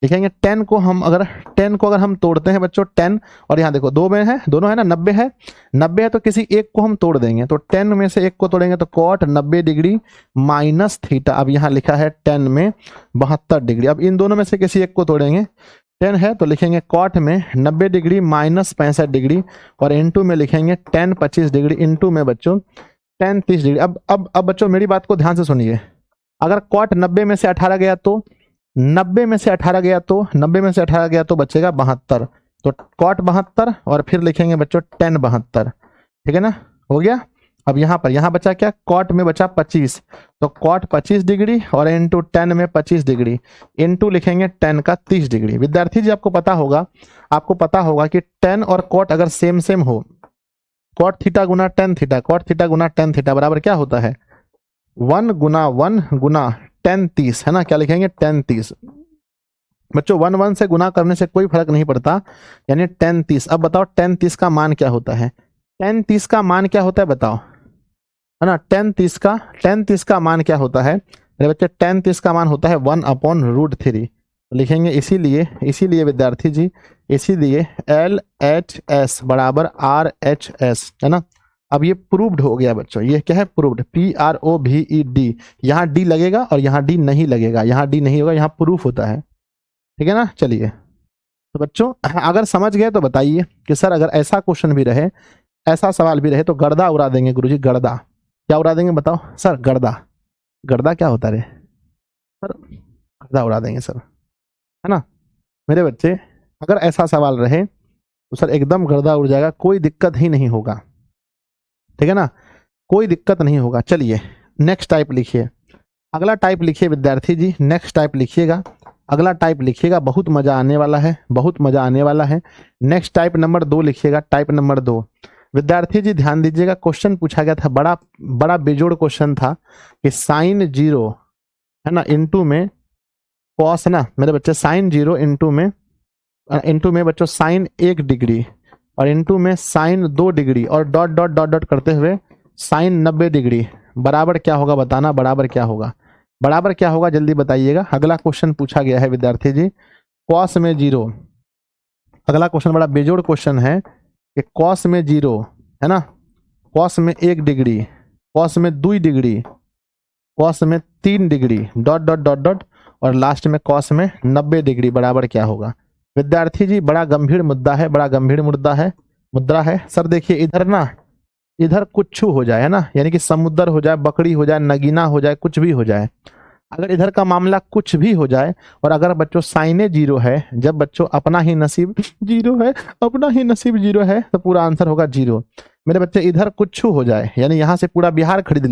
10 को हम अगर 10 को अगर हम तोड़ते हैं बच्चों 10 और यहाँ देखो दो में है, दोनों है ना, 90 है, 90 है तो किसी एक को हम तोड़ देंगे, तो 10 में से एक को तोड़ेंगे तो कॉट 90 डिग्री माइनस थीटा। अब यहाँ लिखा है 10 में 72 डिग्री। अब इन दोनों में से किसी एक को तोड़ेंगे, 10 है तो लिखेंगे कॉट में 90 डिग्री माइनस 65 डिग्री और इनटू में लिखेंगे 10 25 डिग्री इनटू में बच्चों 10 30 डिग्री। अब बच्चों मेरी बात को ध्यान से सुनिए, अगर कॉट 90 में से 18 गया तो 90 में से 18 गया तो 90 में से 18 गया तो बचेगा 72, तो कॉट 72 और फिर लिखेंगे बच्चों 10 72, ठीक है ना, हो गया। अब यहाँ बचा क्या, कॉट में बचा 25, तो कॉट 25 डिग्री और इनटू 10 में 25 डिग्री इनटू लिखेंगे 10 का 30 डिग्री। विद्यार्थी जी आपको पता होगा कि 10 और कॉट अगर सेम सेम हो, कॉट थीटा गुना टेन थीटा, कॉट थीटा गुना टेन थीटा बराबर क्या होता है 1 गुना 1 गुना 10 30, है ना, क्या लिखेंगे 10 30। बच्चों 1 1 से गुना करने से कोई फर्क नहीं पड़ता, यानी 10 30। अब बताओ 10 30 का मान क्या होता है, 10 30 का मान क्या होता है बताओ, है ना, 10 30 का मान क्या होता है मेरे बच्चे, 10 30 का मान होता है 1/√3। लिखेंगे इसीलिए विद्यार्थी जी, इसीलिए LHS बराबर RHS, है ना। अब ये प्रूव्ड हो गया बच्चों, ये क्या है प्रूव्ड, PROVED। यहाँ D लगेगा और यहाँ D नहीं लगेगा, यहाँ D नहीं होगा, यहाँ प्रूफ होता है, ठीक है ना। चलिए तो बच्चों अगर समझ गए तो बताइए कि सर अगर ऐसा क्वेश्चन भी रहे, ऐसा सवाल भी रहे तो गर्दा उड़ा देंगे गुरुजी, गर्दा क्या उड़ा देंगे बताओ सर, गर्दा क्या होता है सर, गर्दा उड़ा देंगे सर, है ना मेरे बच्चे। अगर ऐसा सवाल रहे तो सर एकदम गर्दा उड़ जाएगा, कोई दिक्कत ही नहीं होगा, ठीक है ना, कोई दिक्कत नहीं होगा। चलिए नेक्स्ट टाइप लिखिए, अगला टाइप लिखिए विद्यार्थी जी, नेक्स्ट टाइप लिखिएगा, अगला टाइप लिखिएगा, बहुत मजा आने वाला है, बहुत मजा आने वाला है। नेक्स्ट टाइप नंबर 2 लिखिएगा, टाइप नंबर 2। विद्यार्थी जी ध्यान दीजिएगा, क्वेश्चन पूछा गया था, बड़ा बेजोड़ क्वेश्चन था कि साइन 0 है ना इनटू में कॉस, है ना मेरे बच्चे, साइन 0 इनटू में बच्चों साइन 1 डिग्री और इनटू में साइन 2 डिग्री और डॉट डॉट डॉट डॉट करते हुए साइन 90 डिग्री बराबर क्या होगा बताना, बराबर क्या होगा जल्दी बताइएगा। अगला क्वेश्चन पूछा गया है विद्यार्थी जी, कॉस में 0। अगला क्वेश्चन बड़ा बेजोड़ क्वेश्चन है कि कॉस में 0 है ना, कॉस में 1 डिग्री, कॉस में 2 डिग्री, कॉस में 3 degree dot dot dot dot और लास्ट में कॉस में 90 डिग्री बराबर क्या होगा। विद्यार्थी जी बड़ा गंभीर मुद्दा है, बड़ा गंभीर मुद्दा है सर। देखिए इधर कुछ हो जाए, है ना, यानी कि समुद्र हो जाए, बकरी हो जाए, नगीना हो जाए, कुछ भी हो जाए, अगर इधर का मामला कुछ भी हो जाए और अगर बच्चों साइने 0 है, जब बच्चों अपना ही नसीब 0 है तो पूरा आंसर होगा 0। मेरे बच्चे इधर कुछ हो जाए, यानी यहाँ से पूरा बिहार खरीद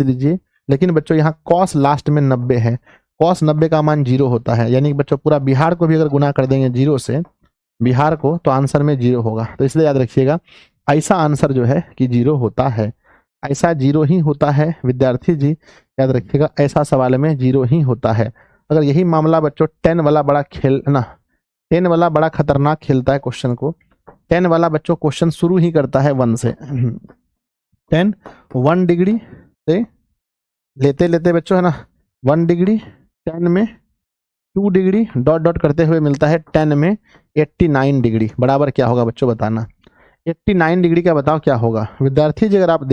लीजिए, लेकिन बच्चों यहाँ कॉस लास्ट में 90 है, कॉस 90 का मान 0 होता है, यानी बच्चों पूरा बिहार को भी अगर गुना कर देंगे 0 से बिहार को तो आंसर में 0 होगा। तो इसलिए याद रखिएगा ऐसा आंसर जो है कि 0 होता है, ऐसा 0 ही होता है विद्यार्थी जी, याद रखिएगा ऐसा सवाल में 0 ही होता है। अगर यही मामला बच्चों 10 वाला बड़ा खेल ना, 10 वाला बड़ा खतरनाक खेलता है क्वेश्चन को, 10 वाला बच्चों क्वेश्चन शुरू ही करता है 1 से, 10 1 डिग्री से लेते बच्चों, है ना, 1 डिग्री, 10 में 2 डिग्री डॉट डॉट करते हुए मिलता है 10 में 89 डिग्री बराबर क्या होगा बच्चों बताना। 89 डिग्री का बताओ क्या होगा विद्यार्थी जी। अगर आप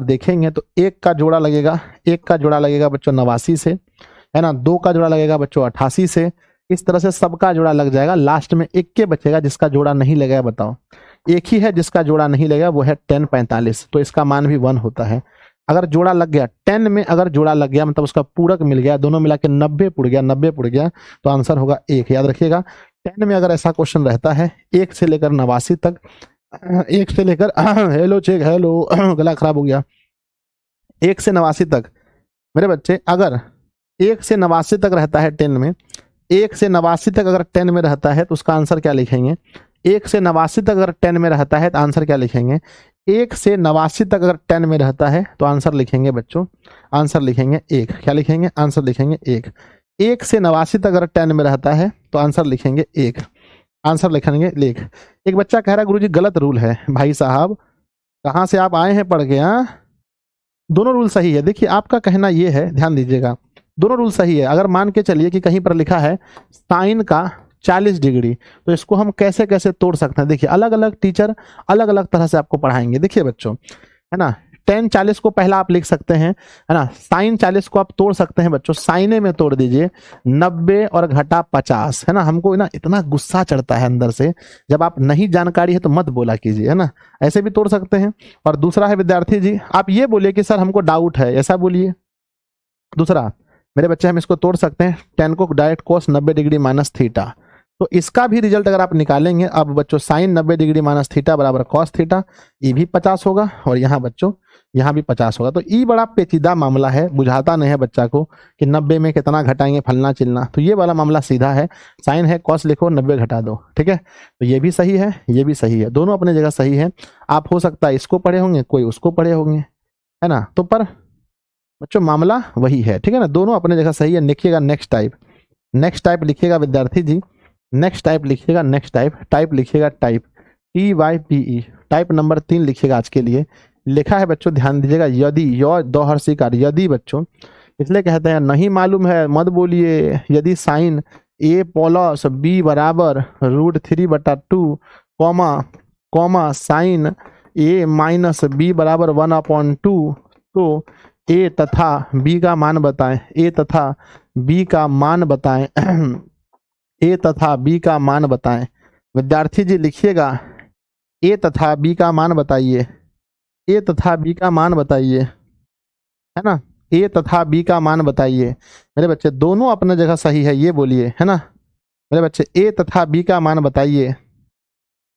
देखेंगे तो 1 का जोड़ा लगेगा, बच्चों 89 से, है ना, 2 का जोड़ा लगेगा बच्चों 88 से, इस तरह से सबका जोड़ा लग जाएगा, लास्ट में एक के बचेगा जिसका जोड़ा नहीं लगेगा। बताओ एक ही है जिसका जोड़ा नहीं लगेगा, वो है 10 45, तो इसका मान भी 1 होता है। अगर जोड़ा लग गया 10 में, अगर जोड़ा लग गया मतलब उसका पूरक मिल गया, दोनों मिला के 90 पुड़ गया तो आंसर होगा 1। याद रखिएगा 10 में अगर ऐसा क्वेश्चन रहता है 1 से लेकर 89 तक, 1 से लेकर हेलो गला खराब हो गया, 1 से 89 तक मेरे बच्चे, अगर 1 से 89 तक रहता है 10 में, 1 से 89 तक अगर 10 में रहता है तो उसका आंसर क्या लिखेंगे, 1 से 89 तक अगर 10 में रहता है तो आंसर क्या लिखेंगे, 1 से 89 तक अगर 10 में रहता है तो आंसर लिखेंगे बच्चों, आंसर लिखेंगे 1। क्या लिखेंगे, आंसर लिखेंगे 1। 1 से 89 तक अगर 10 में रहता है तो आंसर लिखेंगे 1, आंसर लिखेंगे लेख। एक बच्चा कह रहा है गुरुजी गलत रूल है। भाई साहब कहाँ से आप आए हैं पढ़ के? हाँ, दोनों रूल सही है। देखिए आपका कहना ये है, ध्यान दीजिएगा, दोनों रूल सही है। अगर मान के चलिए कि कहीं पर लिखा है साइन का 40 डिग्री, तो इसको हम कैसे कैसे तोड़ सकते हैं? देखिए अलग अलग टीचर अलग अलग तरह से आपको पढ़ाएंगे। देखिए बच्चों, है ना, टेन 40 को पहला आप लिख सकते हैं, है ना, साइन 40 को आप तोड़ सकते हैं बच्चों, साइने में तोड़ दीजिए 90 और घटा 50, है ना। हमको ना इतना गुस्सा चढ़ता है अंदर से, जब आप नहीं जानकारी है तो मत बोला कीजिए, है ना, ऐसे भी तोड़ सकते हैं। और दूसरा है विद्यार्थी जी, आप ये बोलिए कि सर हमको डाउट है, ऐसा बोलिए। दूसरा मेरे बच्चे हम इसको तोड़ सकते हैं, 10 को डायरेक्ट कोस 90 डिग्री माइनस थीटा, तो इसका भी रिजल्ट अगर आप निकालेंगे, अब बच्चों साइन 90 डिग्री माइनस थीटा बराबर कॉस थीटा, ये भी 50 होगा और यहाँ बच्चों यहाँ भी 50 होगा। तो ये बड़ा पेचीदा मामला है, बुझाता नहीं है बच्चा को कि 90 में कितना घटाएंगे फलना चिलना, तो ये वाला मामला सीधा है, साइन है कॉस लिखो 90 घटा दो, ठीक है। तो ये भी सही है, ये भी सही है, दोनों अपने जगह सही है। आप हो सकता है इसको पढ़े होंगे, कोई उसको पढ़े होंगे, है ना, तो पर बच्चों मामला वही है, ठीक है ना, दोनों अपने जगह सही है। लिखिएगा नेक्स्ट टाइप, नेक्स्ट टाइप लिखिएगा विद्यार्थी जी, नेक्स्ट टाइप लिखिएगा, नेक्स्ट टाइप, टाइप लिखिएगा टाइप, TYPE, टाइप नंबर 3 लिखिएगा आज के लिए। लिखा है बच्चों, ध्यान दीजिएगा, यदि, यो दो हर्षिकार, यदि बच्चों इसलिए कहते हैं नहीं मालूम है मत बोलिए, यदि साइन A प्लस B बराबर √3/2 comma sine A minus B बराबर 1/2, तो A तथा B का मान बताएं, A तथा B का मान बताएं A तथा B का मान बताएं। विद्यार्थी जी लिखिएगा A तथा B का मान बताइए, A तथा B का मान बताइए, है ना, A तथा B का मान बताइए। मेरे बच्चे दोनों अपने जगह सही है, ये बोलिए, है ना मेरे बच्चे, A तथा B का मान बताइए,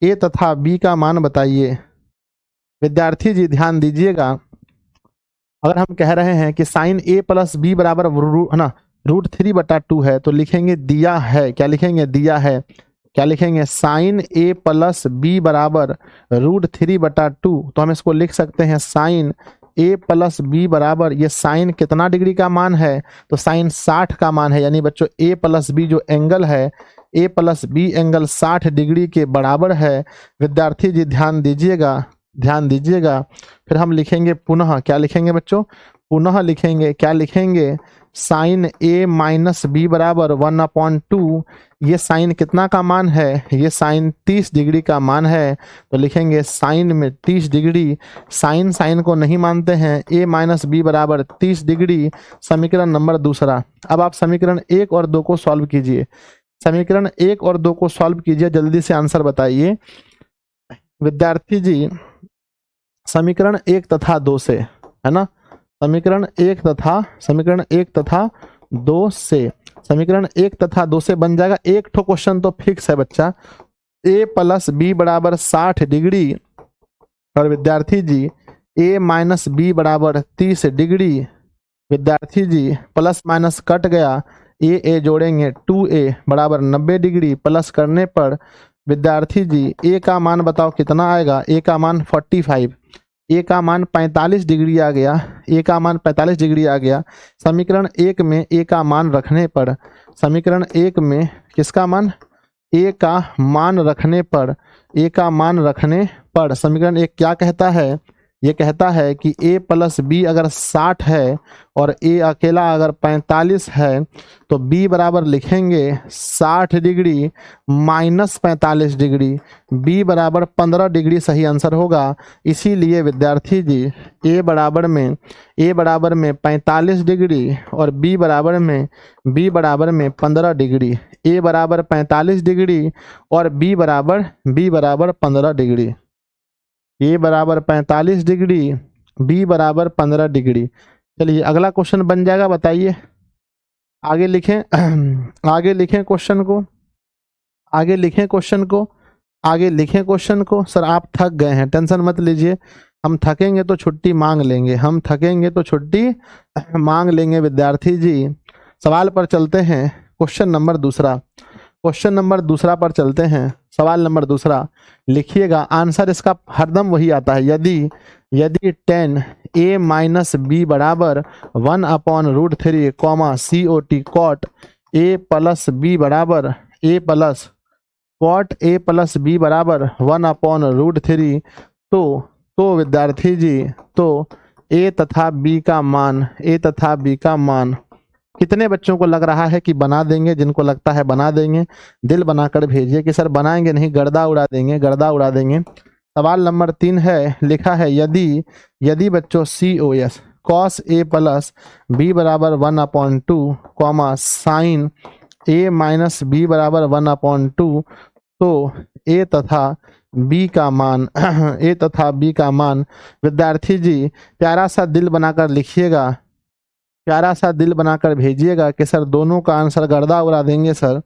A तथा B का मान बताइए। विद्यार्थी जी ध्यान दीजिएगा, अगर हम कह रहे हैं कि साइन A प्लस B बराबर है ना √3/2 है, तो लिखेंगे दिया है, क्या लिखेंगे, दिया है, क्या लिखेंगे, साइन A प्लस B बराबर √3/2, तो हम इसको लिख सकते हैं साइन A प्लस B बराबर, ये साइन कितना डिग्री का मान है, तो साइन 60 का मान है, यानी बच्चों A प्लस B जो एंगल है, A plus B angle 60 degree के बराबर है। विद्यार्थी जी ध्यान दीजिएगा, ध्यान दीजिएगा, फिर हम लिखेंगे पुनः, क्या लिखेंगे बच्चों, पुनः लिखेंगे, क्या लिखेंगे, साइन A माइनस B बराबर 1/2, ये साइन कितना का मान है, ये साइन 30 डिग्री का मान है, तो लिखेंगे साइन में 30 डिग्री, साइन साइन को नहीं मानते हैं, A माइनस B बराबर 30 डिग्री, समीकरण नंबर दूसरा। अब आप समीकरण 1 और 2 को सॉल्व कीजिए, समीकरण 1 और 2 को सॉल्व कीजिए, जल्दी से आंसर बताइए विद्यार्थी जी। समीकरण 1 तथा 2 से, है ना, समीकरण 1 तथा 2 से, समीकरण 1 तथा 2 से बन जाएगा। एक ठो क्वेश्चन तो फिक्स है बच्चा, A प्लस B बराबर 60 डिग्री और विद्यार्थी जी A माइनस B बराबर 30 डिग्री। विद्यार्थी जी प्लस माइनस कट गया, A जोड़ेंगे 2A बराबर 90 डिग्री, प्लस करने पर विद्यार्थी जी A का मान बताओ कितना आएगा, A का मान 45, A का मान 45 डिग्री आ गया, A का मान 45 डिग्री आ गया। समीकरण 1 में A का मान रखने पर, समीकरण 1 में किसका मान, A का मान रखने पर, A का मान रखने पर समीकरण 1 क्या कहता है, ये कहता है कि A प्लस B अगर 60 है और A अकेला अगर 45 है, तो B बराबर लिखेंगे 60 डिग्री माइनस 45 डिग्री, B बराबर 15 डिग्री सही आंसर होगा। इसीलिए विद्यार्थी जी A बराबर में 45 डिग्री और B बराबर में 15 डिग्री, A बराबर 45 डिग्री और B बराबर 15 डिग्री, A बराबर 45 डिग्री, B बराबर 15 डिग्री। चलिए अगला क्वेश्चन बन जाएगा, बताइए, आगे लिखें आगे लिखें क्वेश्चन को, आगे लिखें क्वेश्चन को, आगे लिखें क्वेश्चन को। सर आप थक गए हैं, टेंशन मत लीजिए, हम थकेंगे तो छुट्टी मांग लेंगे, हम थकेंगे तो छुट्टी मांग लेंगे। विद्यार्थी जी सवाल पर चलते हैं, क्वेश्चन नंबर दूसरा, क्वेश्चन नंबर दूसरा पर चलते हैं। सवाल नंबर दूसरा लिखिएगा, आंसर इसका हरदम वही आता है, यदि 10 A माइनस B बराबर 1/√3 COT ए प्लस बी बराबर A plus cot A plus B बराबर 1/√3, तो विद्यार्थी जी, तो ए तथा बी का मान कितने बच्चों को लग रहा है कि बना देंगे? जिनको लगता है बना देंगे दिल बनाकर भेजिए कि सर बनाएंगे नहीं, गर्दा उड़ा देंगे। सवाल नंबर 3 है, लिखा है यदि बच्चों COS cos a plus B बराबर 1/2 comma sine a minus B बराबर 1/2, तो a तथा b का मान विद्यार्थी जी प्यारा सा दिल बनाकर लिखिएगा, प्यारा सा दिल बनाकर भेजिएगा कि सर दोनों का आंसर गर्दा उड़ा देंगे सर,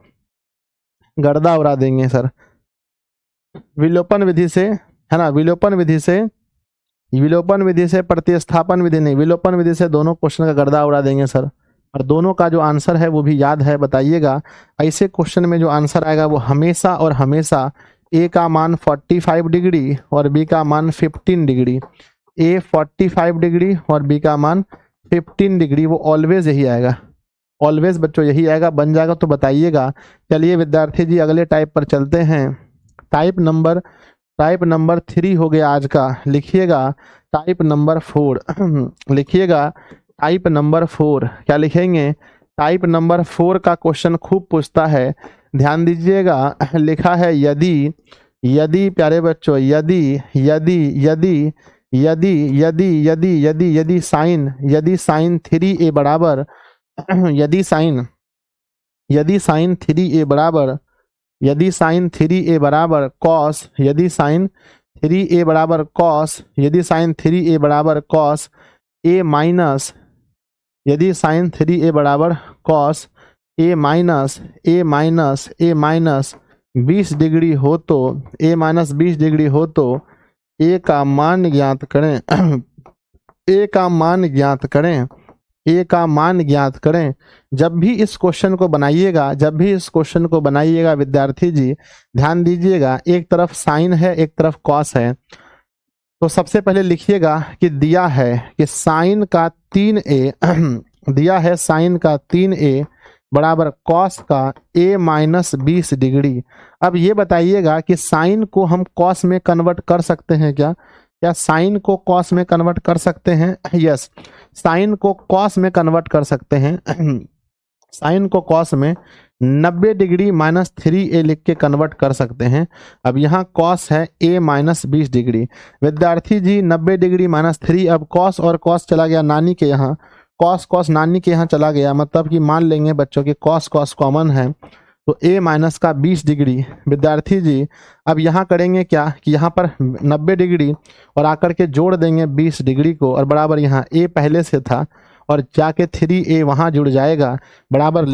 गर्दा उड़ा देंगे सर। विलोपन विधि से है ना, विलोपन विधि से प्रतिस्थापन विधि नहीं, विलोपन विधि से दोनों क्वेश्चन का गर्दा उड़ा देंगे सर। और दोनों का जो आंसर है वो भी याद है, बताइएगा। ऐसे क्वेश्चन में जो आंसर आएगा वो हमेशा और हमेशा ए का मान 45 डिग्री और बी का मान 15 डिग्री, ए 45 डिग्री और बी का मान 15 डिग्री, वो ऑलवेज यही आएगा, ऑलवेज बच्चों यही आएगा। बन जाएगा तो बताइएगा। चलिए विद्यार्थी जी अगले टाइप पर चलते हैं। टाइप नंबर 3 हो गया आज का, लिखिएगा टाइप नंबर 4 लिखिएगा टाइप नंबर 4, क्या लिखेंगे? टाइप नंबर 4 का क्वेश्चन खूब पूछता है, ध्यान दीजिएगा। लिखा है यदि प्यारे बच्चों यदि साइन 3a बराबर यदि साइन 3a बराबर कॉस यदि साइन 3a बराबर कॉस a माइनस यदि साइन 3a बराबर कॉस a माइनस 20 डिग्री हो तो a माइनस 20 डिग्री हो तो a का मान ज्ञात करें a का मान ज्ञात करें। जब भी इस क्वेश्चन को बनाइएगा विद्यार्थी जी ध्यान दीजिएगा, एक तरफ साइन है एक तरफ कॉस है। तो सबसे पहले लिखिएगा कि दिया है कि साइन का 3a दिया है साइन का 3a बराबर कॉस का a माइनस 20 डिग्री। अब ये बताइएगा कि साइन को हम कॉस में कन्वर्ट कर सकते हैं क्या? क्या साइन को कॉस में कन्वर्ट कर सकते हैं? यस, साइन को कॉस में कन्वर्ट कर सकते हैं। साइन को कॉस में 90 डिग्री माइनस 3a लिख के कन्वर्ट कर सकते हैं। अब यहाँ कॉस है a माइनस 20 डिग्री। विद्यार्थी जी 90 डिग्री माइनस 3, अब कॉस और कॉस चला गया नानी के यहाँ, कॉस नानी के यहाँ चला गया, मतलब कि मान लेंगे बच्चों कि कॉस कॉमन है, तो a माइनस का 20 डिग्री। विद्यार्थी जी अब यहाँ करेंगे क्या कि यहाँ पर 90 डिग्री और आकर के जोड़ देंगे 20 डिग्री को, और बराबर यहाँ a पहले से था और जाके 3a वहाँ जुड़ जाएगा, बराबर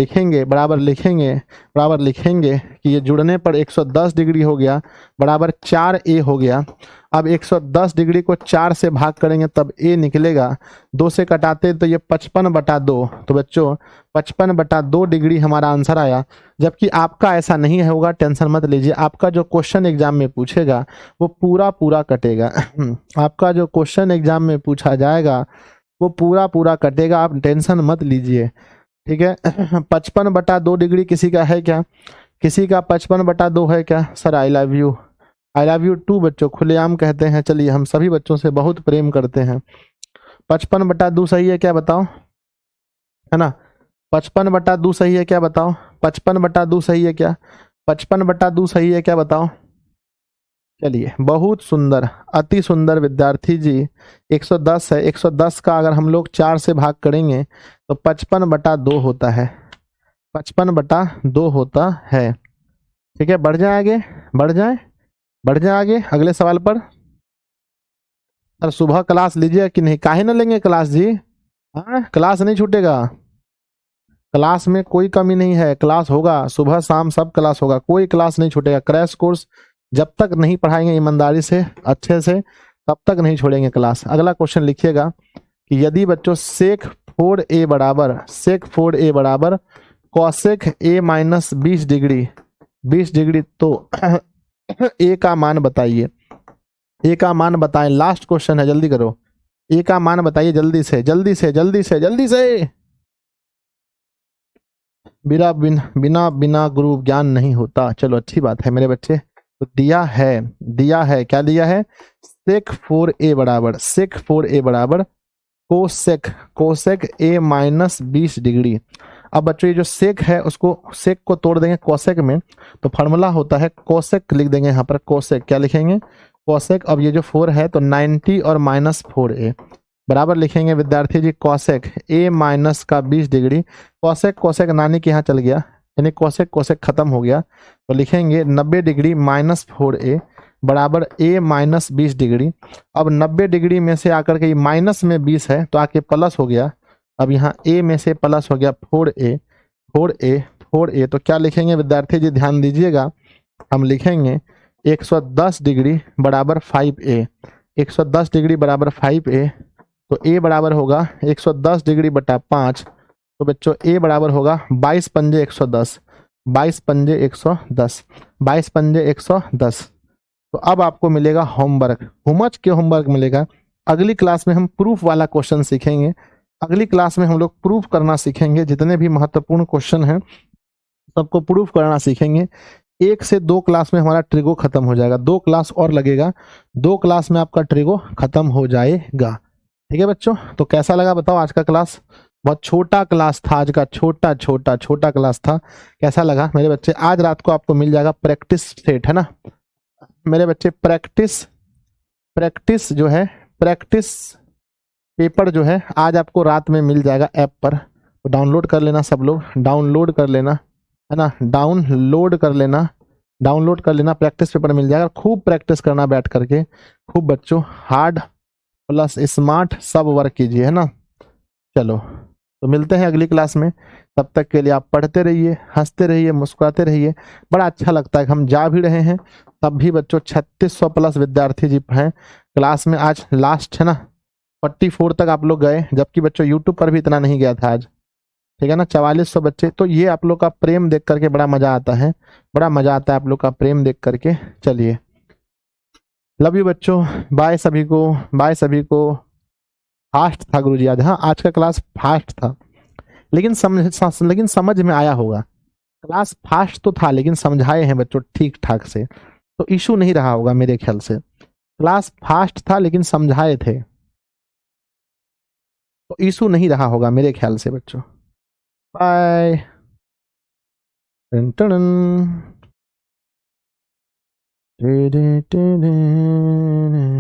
लिखेंगे कि ये जुड़ने पर 110 डिग्री हो गया, बराबर 4a हो गया। अब 110 डिग्री को 4 से भाग करेंगे तब a निकलेगा, 2 से कटाते तो ये 55/2, तो बच्चों 55/2 डिग्री हमारा आंसर आया। जबकि आपका ऐसा नहीं होगा, टेंशन मत लीजिए, आपका जो क्वेश्चन एग्जाम में पूछेगा वो पूरा कटेगा। आपका जो क्वेश्चन एग्जाम में पूछा जाएगा वो पूरा कटेगा, आप टेंशन मत लीजिए, ठीक है। 55/2 डिग्री किसी का है क्या? किसी का 55/2 है क्या? Sir I love you too बच्चों, खुलेआम कहते हैं। चलिए हम सभी बच्चों से बहुत प्रेम करते हैं। 55/2 सही है क्या बताओ, है ना? 55/2 सही है क्या बताओ? 55/2 सही है क्या? 55/2 सही है क्या बताओ? चलिए बहुत सुंदर, अति सुंदर विद्यार्थी जी। 110 है, 110 का अगर हम लोग 4 से भाग करेंगे तो 55/2 होता है, 55/2 होता है, ठीक है। बढ़ जाए आगे अगले सवाल पर। सर सुबह क्लास लीजिए कि नहीं? काहे ना लेंगे क्लास जी? हाँ, क्लास नहीं छूटेगा, क्लास में कोई कमी नहीं है, क्लास होगा सुबह शाम सब क्लास होगा, कोई क्लास नहीं छूटेगा। क्रैश कोर्स जब तक नहीं पढ़ाएंगे ईमानदारी से अच्छे से तब तक नहीं छोड़ेंगे क्लास। अगला क्वेश्चन लिखिएगा कि यदि बच्चों सेक 4a बराबर कॉसेक a माइनस 20 डिग्री तो a का मान बताइए, a का मान बताएं। लास्ट क्वेश्चन है, जल्दी करो, a का मान बताइए जल्दी से। बिना बिना बिना बिना गुरु ज्ञान नहीं होता। चलो अच्छी बात है मेरे बच्चे। तो दिया है क्या दिया है? सेक 4a बराबर cosec cosec a minus 20 degree. अब बच्चों ये जो सेक है उसको सेक को तोड़ देंगे कोसेक में, तो फार्मूला होता है कोसेक, लिख देंगे यहाँ पर कोसेक, क्या लिखेंगे? कोसेक। अब ये जो 4 है तो 90 और माइनस 4a बराबर लिखेंगे विद्यार्थी जी कोसेक a माइनस का 20 डिग्री। कोसेक कोसेक नानी के यहाँ चल गया, यानी कोसेक कोसेक खत्म हो गया, तो लिखेंगे 90 डिग्री माइनस 4a बराबर a माइनस 20 डिग्री। अब 90 डिग्री में से आकर के माइनस में 20 है तो आके प्लस हो गया, अब यहाँ a में से प्लस हो गया 4a। तो क्या लिखेंगे विद्यार्थी जी ध्यान दीजिएगा, हम लिखेंगे 110 डिग्री बराबर 5a। 110 डिग्री बराबर 5a, तो a बराबर होगा 110 डिग्री बटा 5। तो बच्चों a बराबर होगा 22 पंजे 110, 22 पंजे 110, 22 पंजे 110। तो अब आपको मिलेगा होमवर्क। हुमच के होमवर्क मिलेगा। अगली क्लास में हम प्रूफ वाला क्वेश्चन सीखेंगे। अगली क्लास में हम लोग प्रूफ करना सीखेंगे, जितने भी महत्वपूर्ण क्वेश्चन हैं सबको प्रूफ करना सीखेंगे। 1 से 2 क्लास में हमारा ट्रिगो खत्म हो जाएगा, 2 क्लास और लगेगा, 2 क्लास में आपका ट्रिगो खत्म हो जाएगा। ठीक है बच्चों, तो कैसा लगा बताओ आज का क्लास? बहुत छोटा क्लास था आज का, छोटा क्लास था। कैसा लगा मेरे बच्चे? आज रात को आपको मिल जाएगा प्रैक्टिस सेट, है ना मेरे बच्चे? प्रैक्टिस जो है, प्रैक्टिस पेपर जो है आज आपको रात में मिल जाएगा ऐप पर, तो डाउनलोड कर लेना सब लोग, डाउनलोड कर लेना, है ना, डाउनलोड कर लेना। प्रैक्टिस पेपर मिल जाएगा, खूब प्रैक्टिस करना बैठ करके, खूब बच्चों हार्ड प्लस स्मार्ट सब वर्क कीजिए, है ना। चलो तो मिलते हैं अगली क्लास में, तब तक के लिए आप पढ़ते रहिए, हंसते रहिए, मुस्कुराते रहिए। बड़ा अच्छा लगता है कि हम जा भी रहे हैं तब भी बच्चों 3600 प्लस विद्यार्थी जी हैं क्लास में। आज लास्ट है ना, 44 तक आप लोग गए, जबकि बच्चों यूट्यूब पर भी इतना नहीं गया था आज। ठीक है ना, 4400 बच्चे। तो ये आप लोग का प्रेम देख करके बड़ा मजा आता है, बड़ा मजा आता है आप लोग का प्रेम देख करके। चलिए, लव यू बच्चों, बाय सभी को, बाय सभी को। फास्ट था गुरुजी आज, हाँ आज का क्लास फास्ट था, लेकिन समझ में आया होगा। क्लास फास्ट तो था लेकिन समझाए हैं बच्चों ठीक ठाक से, तो इशू नहीं रहा होगा मेरे ख्याल से। क्लास फास्ट था लेकिन समझाए थे, तो इशू नहीं रहा होगा मेरे ख्याल से बच्चों। बाय। टन टन।